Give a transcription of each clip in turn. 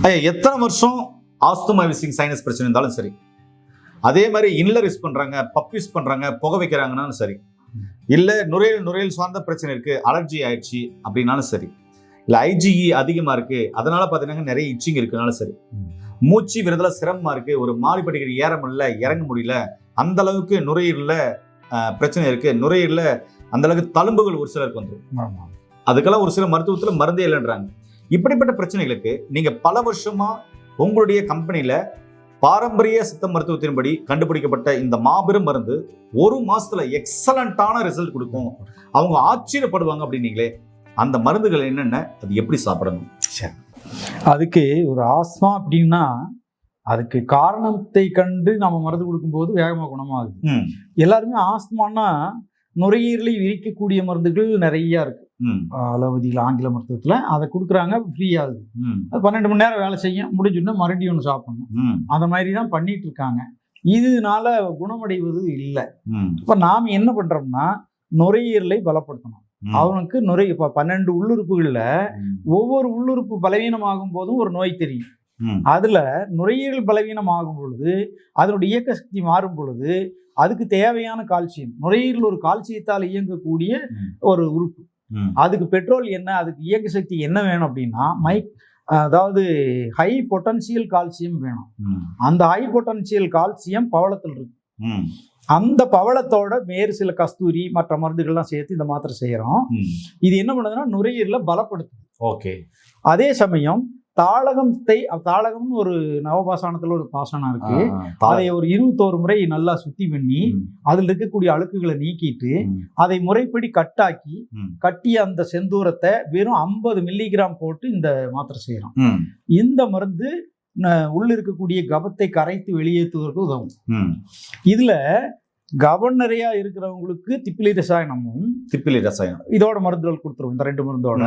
எத்தனை வருஷம் asthma wheezing sinus பிரச்சனை இருந்தாலும் சரி, அதே மாதிரி இன்லர் யூஸ் பண்றாங்க, பப் யூஸ் பண்றாங்க, புகை வைக்கிறாங்கன்னாலும் சரி, இல்ல நுரையீரல் சார்ந்த பிரச்சனை இருக்கு, அலர்ஜி ஆயிடுச்சு அப்படின்னாலும் சரி, இல்ல ஐஜிஇ அதிகமா இருக்கு அதனால பாத்தீங்கன்னா நிறைய இச்சிங் இருக்குனாலும் சரி, மூச்சு விரதல சிரமமா இருக்கு, ஒரு மாடி படிக்கிற ஏற முடியல, இறங்க முடியல, அந்த அளவுக்கு நுரையீரல்ல பிரச்சனை இருக்கு, நுரையீரல்ல அந்த அளவுக்கு தழும்புகள் ஒரு சிலருக்கு வந்துடும். அதுக்கெல்லாம் ஒரு சில மருத்துவத்துல மருந்தே இல்லைன்றாங்க. இப்படிப்பட்ட பிரச்சனைகளுக்கு நீங்க பல வருஷமா உங்களுடைய கம்பெனியில பாரம்பரிய சித்த மருத்துவத்தின்படி கண்டுபிடிக்கப்பட்ட இந்த மாபெரும் மருந்து ஒரு மாசத்துல எக்ஸலண்டான ரிசல்ட் கொடுக்கும், அவங்க ஆச்சரியப்படுவாங்க அப்படின்னீங்களே, அந்த மருந்துகள் என்னென்ன, அது எப்படி சாப்பிடணும்? சரி, அதுக்கு ஒரு ஆஸ்மா அப்படின்னா அதுக்கு காரணத்தை கண்டு நம்ம மருந்து கொடுக்கும்போது வேகமாக குணமாகுது. எல்லாருமே ஆஸ்மானா நுரையீரலை விரிக்கக்கூடிய மருந்துகள் நிறைய இருக்கு. அலோபதியில் ஆங்கில மருத்துவத்தில் அதை கொடுக்குறாங்க, ஃப்ரீ ஆகுது. அது 12 மணி நேரம் வேலை செய்யும், முடிஞ்சுன்னா மறுபடியும் ஒன்று சாப்பிடணும். அந்த மாதிரி தான் பண்ணிட்டு இருக்காங்க. இதனால குணமடைவது இல்லை. இப்போ நாம் என்ன பண்றோம்னா நுரையீரலை பலப்படுத்தணும். அவனுக்கு இப்போ 12 உள்ளுறுப்புகளில் ஒவ்வொரு உள்ளுறுப்பு பலவீனமாகும் போதும் ஒரு நோய் தெரியும். அதுல நுரையீரல் பலவீனம் ஆகும் பொழுது அதனுடைய இயக்க சக்தி மாறும் பொழுது அதுக்கு தேவையான கால்சியம், நுரையீரல் ஒரு கால்சியத்தால் இயங்கக்கூடிய ஒரு உறுப்பு, அதுக்கு பெட்ரோல் என்ன, அதுக்கு இயக்க சக்தி என்ன வேணும் அப்படின்னா அதாவது ஹை பொட்டன்சியல் கால்சியம் வேணும். அந்த ஹை பொட்டன்சியல் கால்சியம் பவளத்தில் இருக்கு. அந்த பவளத்தோட வேறு சில கஸ்தூரி மற்ற மருந்துகள்லாம் சேர்த்து இந்த மாத்திரை செய்யறோம். இது என்ன பண்ணுதுன்னா நுரையீரலை பலப்படுத்துது. ஓகே. அதே சமயம் தாளகம்னு ஒரு நவபாசானத்துல ஒரு பாசனம் இருக்கு. அதை ஒரு 21 முறை நல்லா சுத்தி பண்ணி அதுல இருக்கக்கூடிய அழுக்குகளை நீக்கிட்டு அதை முறைப்படி கட்டிய அந்த செந்தூரத்தை வெறும் 50 மில்லிகிராம் போட்டு இந்த மாத்திரை செய்யறோம். இந்த மருந்து உள்ள இருக்கக்கூடிய கபத்தை கரைத்து வெளியேற்றுவதற்கு உதவும். இதுல கபம் நிறைய இருக்கிறவங்களுக்கு திப்பிலி ரசாயனம் இதோட மருந்துகள் கொடுத்துருவோம். இந்த 2 மருந்தோட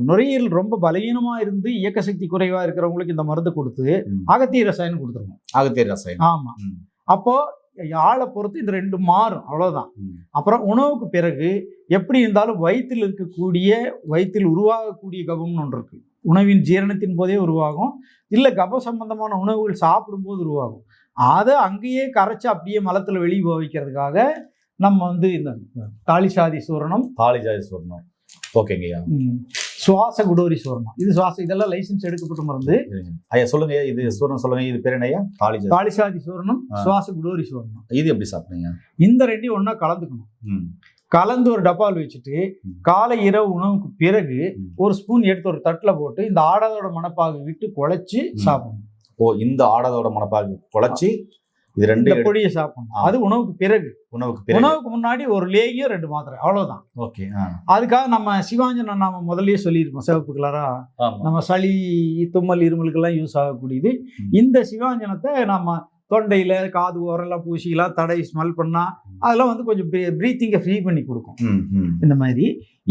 நுரையீரல் ரொம்ப பலவீனமா இருந்து இயக்க சக்தி குறைவா இருக்கிறவங்களுக்கு இந்த மருந்து கொடுத்து அகத்திய ரசாயனம் கொடுத்துருவோம். அகத்திய ரசாயனம், ஆமா. அப்போ ஆளை பொறுத்து இந்த 2 மாறும், அவ்வளவுதான். அப்புறம் உணவுக்கு பிறகு எப்படி இருந்தாலும் வயிற்றில் உருவாகக்கூடிய கபம்னு ஒன்று இருக்கு. உணவின் ஜீரணத்தின் போதே உருவாகும், இல்ல கப சம்பந்தமான உணவுகள் சாப்பிடும் போது உருவாகும். அதை அங்கேயே கரைச்சி அப்படியே மலத்துல வெளியே வைக்கிறதுக்காக நம்ம இந்த தாலிசாதி சூரணம் ஓகேங்கய்யா, சுவாச குடோரி சூரணம், இது இதெல்லாம் லைசன்ஸ் எடுக்கப்பட்ட மருந்து. ஐயா சொல்லுங்க, இது சூரணம் சொல்லுங்க, இது பேர் என்னையா? தாலிசாதி சூரணம், சுவாச குடோரி சூரணம். இது எப்படி சாப்பிடுங்க? இந்த 2 ஒண்ணா கலந்துக்கணும். கலந்து ஒரு டப்பாவில் வச்சுட்டு காலை இரவு உணவுக்கு பிறகு ஒரு ஸ்பூன் எடுத்து ஒரு தட்டுல போட்டு இந்த ஆடாதோட மணப்பாகு விட்டு குழைச்சி சாப்பிடணும். இந்த ஆடாதோட மணப்பாகு குழைச்சி இது 2 பொடியை சாப்பிடணும். அது உணவுக்கு பிறகு. உணவுக்கு முன்னாடி ஒரு லேகியோ 2 மாத்திரை, அவ்வளவுதான். ஓகே. அதுக்காக நம்ம சிவாஞ்சனம் நாம முதல்லயே சொல்லியிருக்கோம், சிவப்பு கலரா நம்ம சளி தும்மல் இருமலுக்கெல்லாம் யூஸ் ஆகக்கூடியது. இந்த சிவாஞ்சனத்தை நம்ம தொண்டையில காது ஓரெல்லாம் பூசிக்கலாம், தடை ஸ்மெல் பண்ணா அதெல்லாம் கொஞ்சம் பிரீத்திங்கை ஃப்ரீ பண்ணி கொடுக்கும். இந்த மாதிரி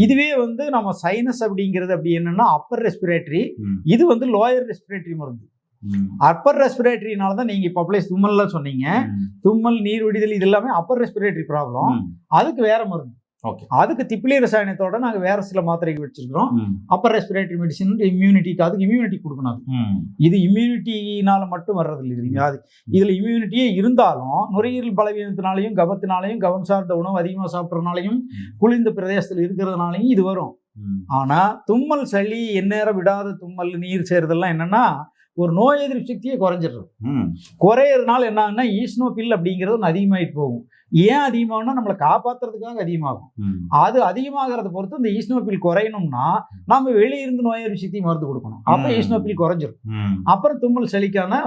இதுவே நம்ம சைனஸ் அப்படிங்கிறது அப்படி என்னன்னா அப்பர் ரெஸ்பிரேட்டரி, இது லோயர் ரெஸ்பிரேட்டரி மருந்து. அப்பர் ரெஸ்பிரேட்டரினால தான் நீங்க இப்போ தும்மல்லாம் சொன்னீங்க, தும்மல் நீர் விடுதல் இது எல்லாமே அப்பர் ரெஸ்பிரேட்டரி ப்ராப்ளம். அதுக்கு வேற மருந்து. அதுக்கு திப்பிலி ரசாயனத்தோட நாங்க வேற சில மாத்திரைகள் வச்சிருக்கிறோம். அப்பர் ரெஸ்பிரேட்டரி மெடிசின் இம்யூனிட்டிக்கு, அதுக்கு இம்யூனிட்டி கொடுக்கணும். இது இம்யூனிட்டினால மட்டும் வர்றது இல்லை. இதுல இம்யூனிட்டியே இருந்தாலும் நுரையீரல் பலவீனத்தினாலையும் கபத்தினாலையும் கபம் சார்ந்த உணவு அதிகமாக சாப்பிட்றதுனாலையும் குளிர்ந்த பிரதேசத்தில் இருக்கிறதுனாலையும் இது வரும். ஆனா தும்மல் சளி எந்நேரம் விடாத தும்மல் நீர் சேர்றதெல்லாம் என்னன்னா ஒரு நோய் எதிர்ப்பு சக்தியை குறைஞ்சிடுறது. குறையறதுனால என்னன்னா ஈஸ்னோபில் அப்படிங்கிறது ஒன்று அதிகமாயிட்டு போகும். ஏன் அதிகமாகும்னா நம்மளை காப்பாற்றுறதுக்காக அதிகமாகும். அது அதிகமாகிறத பொறுத்து இந்த ஈஸ்னோபில் குறையணும்னா நம்ம வெளியிருந்து நோய் எதிர்ப்பு சக்தி மருந்து கொடுக்கணும். அப்போ ஈஸ்னோபில் குறைஞ்சிரும். அப்புறம் தும்மல் சளிக்கான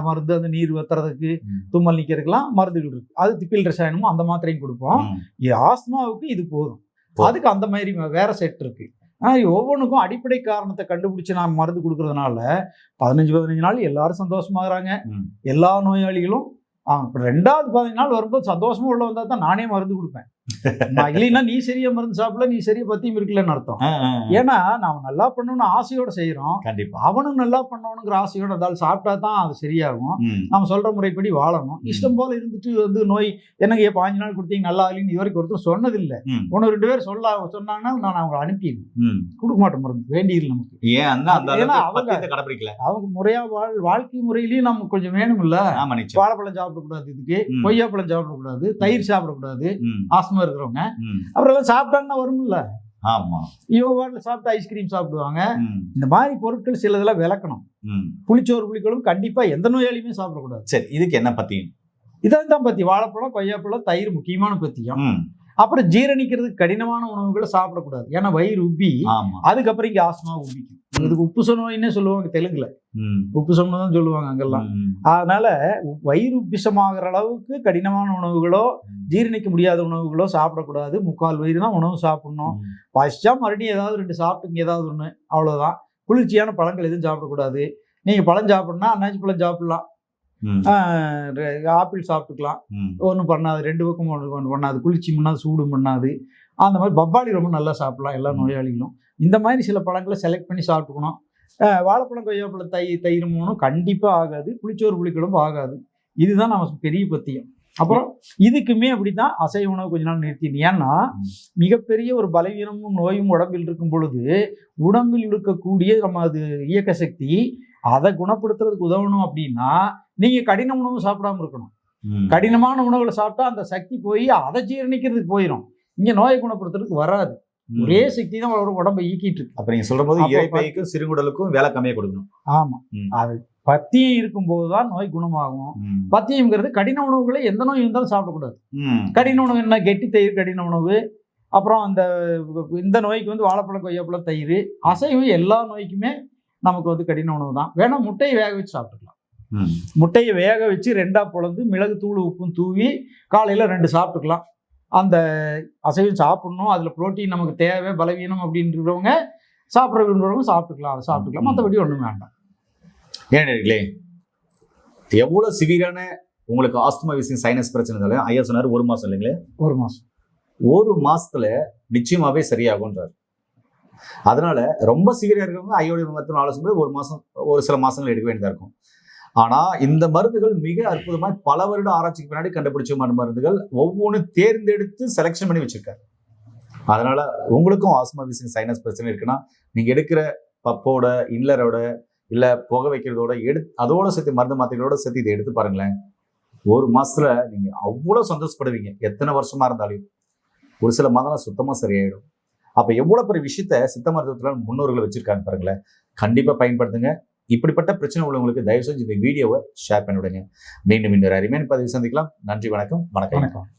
மருந்து, அந்த நீர் வத்துறதுக்கு தும்மல் நிற்கிறதுக்கெல்லாம் மருந்துகள் இருக்கு. அது திப்பில் ரசாயனமும் அந்த மாத்திரையும் கொடுப்போம். இது ஆஸ்துமாவுக்கு இது போதும். அதுக்கு அந்த மாதிரி வேற செட் இருக்கு. ஒவ்வொன்றுக்கும் அடிப்படை காரணத்தை கண்டுபிடிச்சு நான் மருந்து கொடுக்கறதுனால 15 நாள் எல்லாரும் சந்தோஷமாகறாங்க. எல்லா நோயாளிகளும் 2வது 15 நாள் வரும்போது சந்தோஷமா உள்ள வந்தா தான் நானே மருந்து கொடுப்பேன். இல்லைன்னா நீ சரியா மருந்து சாப்பிடல, நீ சரியா பத்தியும் இருக்கலன்னு அர்த்தம். ஏன்னா நாம நல்லா பண்ணணும்னு ஆசையோட செய்யறோம். கண்டிப்பா. அவனும் நல்லா பண்ணணுங்கிற ஆசையோட இருந்தாலும் சாப்பிட்டா தான் அது சரியாகும். நம்ம சொல்ற முறைப்படி வாழணும். இஷ்டம் போல இருந்துட்டு நோய் என்னங்க 5 நாள் கொடுத்தீங்க நல்லா ஆகலின்னு இது வரைக்கும் ஒருத்தர் சொன்னதில்லை. 1-2 பேர் சொன்னாங்கன்னா நான் அவங்க அனுப்பிடுவேன். கொடுக்க மாட்டேன் மருந்து, வேண்டியது நமக்கு. ஏன்னா அவங்க முறையா வாழ்க்கை முறையிலயும் நமக்கு கொஞ்சம் வேணும் இல்ல. வாழைப்பழம் சாப்பிடக்கூடாது, இதுக்கு கொய்யாப்பழம் சாப்பிடக்கூடாது, தயிர் சாப்பிடக்கூடாது, ஆஸ்மா இருக்கிறவங்க. அப்புறம் எல்லாம் சாப்பிட்டாங்கன்னா வரும்ல. ஆமா, இவங்க வாட்டில் சாப்பிட்டு ஐஸ்கிரீம் சாப்பிடுவாங்க. இந்த மாதிரி பொருட்கள் சிலதெல்லாம் விளக்கணும். புளிச்சோறு புளிகளும் கண்டிப்பா எந்த நோயாளியுமே சாப்பிடக்கூடாது. சரி, இதுக்கு என்ன பத்தியும்? இதான் பத்தி. வாழைப்பழம், கொய்யாப்பழம், தயிர் முக்கியமான பத்தியும். அப்புறம் ஜீரணிக்கிறதுக்கு கடினமான உணவுகளை சாப்பிடக்கூடாது. ஏன்னா வயிறு உப்பி அதுக்கப்புறம் இங்க ஆஸ்மா உப்பிக்கும். இதுக்கு உப்புச நோயின்னே சொல்லுவாங்க தெலுங்குல. உப்புசம்னு தான் சொல்லுவாங்க அங்கெல்லாம். அதனால வயிறு உப்பிசமாகிற அளவுக்கு கடினமான உணவுகளோ ஜீரணிக்க முடியாத உணவுகளோ சாப்பிடக்கூடாது. 3/4 வயிறு தான் உணவு சாப்பிடணும். பசிச்சா மறுபடியும் ஏதாவது 2 சாப்பிட்டுங்க, ஏதாவது ஒண்ணு, அவ்வளவுதான். குளிர்ச்சியான பழங்கள் எதுவும் சாப்பிடக்கூடாது. நீங்க பழம் சாப்பிடணும்னா அன்னாச்சி பழம் சாப்பிடலாம், ஆப்பிள் சாப்பிட்டுக்கலாம், ஒன்றும் பண்ணாது. 2 பக்கம் ஒன்று பண்ணாது, குளிர்ச்சி பண்ணாது, சூடு பண்ணாது. அந்த மாதிரி பப்பாளி ரொம்ப நல்லா சாப்பிடலாம் எல்லா நோயாளிகளும். இந்த மாதிரி சில பழங்களை செலக்ட் பண்ணி சாப்பிட்டுக்கணும். வாழைப்பழம், கொய்யாப்பழம், தயிர் 3 கண்டிப்பாக ஆகாது. புளிச்சோறு புளிக்குழம்பு ஆகாது. இதுதான் நமக்கு பெரிய பத்தியம். அப்புறம் இதுக்குமே அப்படித்தான் அசைவ உணவு கொஞ்ச நாள் நிறுத்திடு. ஏன்னா மிகப்பெரிய ஒரு பலவீனமும் நோயும் உடம்பில் இருக்கும் பொழுது உடம்பில் இருக்கக்கூடிய நம்ம அது இயக்க சக்தி அதை குணப்படுத்துறதுக்கு உதவணும் அப்படின்னா நீங்க கடின உணவு சாப்பிடாம இருக்கணும். கடினமான உணவுகளை சாப்பிட்டா அந்த சக்தி போய் அதை ஜீரணிக்கிறதுக்கு போயிடும். இங்க நோயை குணப்படுத்துறதுக்கு வராது. ஒரே சக்தி தான் உடம்பை ஈக்கிட்டு இருக்கு. அப்ப நீங்க சொல்ற போது இறைப்பைக்கும் சிறுகுடலுக்கும் வேலை கம்மியா கொடுக்கணும். ஆமா, அது பத்தியம் இருக்கும் போதுதான் நோய் குணமாகும். பத்தியம்ங்கிறது கடின உணவுகளை எந்த நோய் இருந்தாலும் சாப்பிடக்கூடாது. கடின உணவு என்ன? கெட்டி தயிர் கடின உணவு. அப்புறம் இந்த நோய்க்கு வாழைப்பழம், கொய்யாப்பழம், தயிர். அசைவம் எல்லா நோய்க்குமே நமக்கு கடின உணவு தான். வேணா முட்டையை வேக வச்சு சாப்பிட்டுக்கலாம். முட்டையை வேக வச்சு 2ஆ பொளந்து மிளகு தூள் உப்பும் தூவி காலையில 2 சாப்பிட்டுக்கலாம். அந்த அசைவம் சாப்பிடணும், அதுல புரோட்டீன் நமக்கு தேவை, பலவீனம் அப்படின்றவங்க சாப்பிட விரும்புறவங்க சாப்பிட்டுக்கலாம், அதை சாப்பிட்டுக்கலாம். மற்றபடி ஒன்றும் வேண்டாம். ஏன்னே எவ்வளவு சிவியரான உங்களுக்கு ஆஸ்துமா வீசிங் சைனஸ் பிரச்சனை இருந்தாலும் ஐயா சொன்னாரு 1 மாசம் இல்லைங்களே. 1 மாசம் 1 மாசத்துல நிச்சயமாவே சரியாகும்ன்றார். அதனால ரொம்ப சிவியரா இருக்கிறவங்க ஐயோடைய மருத்துவ ஆலோசனை 1 மாசம், ஒரு சில மாசங்கள் எடுக்க வேண்டியதா இருக்கும். ஆனா இந்த மருந்துகள் மிக அற்புதமாய் பல வருட ஆராய்ச்சிக்கு பின்னாடி கண்டுபிடிச்ச மருந்துகள் ஒவ்வொன்றும் தேர்ந்தெடுத்து செலக்ஷன் பண்ணி வச்சிருக்காரு. அதனால உங்களுக்கும் ஆஸ்மா வீசிங் சைனஸ் பிரச்சனை இருக்குன்னா நீங்க எடுக்கிற பப்போட, இன்லரோட, இல்ல புகை வைக்கிறதோட அதோட சேர்த்து மருந்து மாத்திரைகளோட சேர்த்து இதை எடுத்து பாருங்களேன். 1 மாசத்துல நீங்க அவ்வளவு சந்தோஷப்படுவீங்க. எத்தனை வருஷமா இருந்தாலும் ஒரு சில மாதம் சுத்தமா சரியாயிடும். அப்ப எவ்வளவு பெரிய விஷயத்த சித்த மருத்துவத்துல முன்னோர்கள் வச்சிருக்காங்க பாருங்களேன். கண்டிப்பா பயன்படுத்துங்க. இப்படிப்பட்ட பிரச்சனை உள்ளவங்களுக்கு தயவு செஞ்சு இந்த வீடியோவை ஷேர் பண்ணிவிடுங்க. மீண்டும் இன்னொரு அருமையான பதிவு சந்திக்கலாம். நன்றி, வணக்கம்.